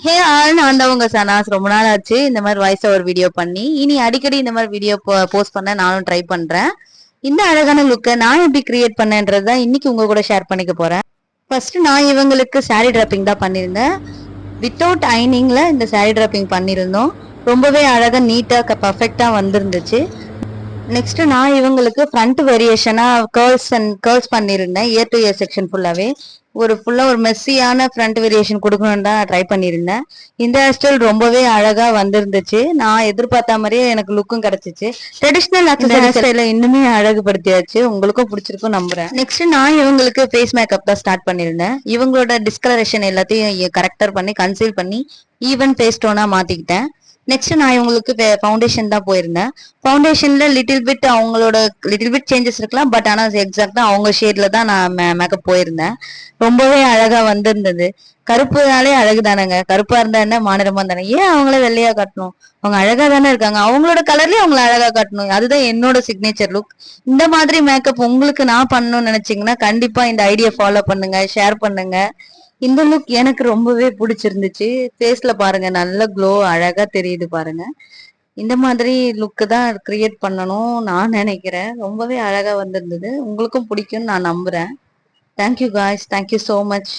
Hey all நான் தான் உங்க சனாஸ். ரொம்ப நாள் ஆச்சு இந்த மாதிரி வாய்ஸ் ஓவர் வீடியோ பண்ணி. இனி அடிக்கடி இந்த மாதிரி வீடியோ போஸ்ட் பண்ண நானும் ட்ரை பண்றேன். இந்த அழகான லுக்கை நான் எப்படி கிரியேட் பண்ணேன்றது தான் இன்னைக்கு உங்க கூட ஷேர் பண்ணிக்க போறேன். ஃபர்ஸ்ட் நான் இவங்களுக்கு சாரி டிராப்பிங் தான் பண்ணியிருந்தேன். வித்தவுட் ஐனிங்ல இந்த சாரி டிராப்பிங் பண்ணியிருந்தோம். ரொம்பவே அழகா நீட்டா பர்ஃபெக்டா வந்திருந்துச்சு. நெக்ஸ்ட் நான் இவங்களுக்கு ஃப்ரண்ட் வேரியேஷனா கேர்ள்ஸ் பண்ணியிருந்தேன். இயர் டு இயர் செக்ஷன் ஃபுல்லாவே ஒரு மெஸ்ஸியான ஃப்ரண்ட் வேரியேஷன் கொடுக்கணும்னு தான் ட்ரை பண்ணியிருந்தேன். இந்த ஹேர் ஸ்டைல் ரொம்பவே அழகா வந்திருந்துச்சு. நான் எதிர்பார்த்த மாதிரியே எனக்கு லுக்கும் கிடைச்சிச்சு. ட்ரெடிஷ்னல் ஹேர் ஸ்டைல இன்னுமே அழகுபடுத்தியாச்சு. உங்களுக்கும் பிடிச்சிருக்கும் நம்புறேன். நெக்ஸ்ட் நான் இவங்களுக்கு ஃபேஸ் மேக்கப் தான் ஸ்டார்ட் பண்ணியிருந்தேன். இவங்களோட டிஸ்கலரேஷன் எல்லாத்தையும் கரெக்டர் பண்ணி கன்சீல் பண்ணி ஈவன் ஃபேஸ் டோனா மாத்திக்கிட்டேன். நெக்ஸ்ட் நான் இவங்களுக்கு ஃபவுண்டேஷன் தான் போயிருந்தேன். ஃபவுண்டேஷன்ல லிட்டில் பிட் சேஞ்சஸ் இருக்கலாம். பட் ஆனால் எக்ஸாக்டா அவங்க ஷேட்ல தான் நான் மேக்கப் போயிருந்தேன். ரொம்பவே அழகா வந்திருந்தது. கருப்புனாலே அழகு தானேங்க. கருப்பா இருந்தா என்ன மாநிறமா தானே. ஏன் அவங்கள வெள்ளையா காட்டணும்? அவங்க அழகா தானே இருக்காங்க. அவங்களோட கலர்லயே அவங்கள அழகா காட்டணும். அதுதான் என்னோட சிக்னேச்சர் லுக். இந்த மாதிரி மேக்கப் உங்களுக்கு நான் பண்ணணும்னு நினைச்சீங்கன்னா கண்டிப்பா இந்த ஐடியா ஃபாலோ பண்ணுங்க, ஷேர் பண்ணுங்க. இந்த லுக் எனக்கு ரொம்பவே பிடிச்சிருந்துச்சு. ஃபேஸ்ல பாருங்க, நல்ல க்ளோ அழகா தெரியுது பாருங்க. இந்த மாதிரி லுக்கு தான் கிரியேட் பண்ணணும் நான் நினைக்கிறேன். ரொம்பவே அழகா வந்திருந்தது. உங்களுக்கும் பிடிக்கும்னு நான் நம்புறேன். Thank you guys, thank you so much.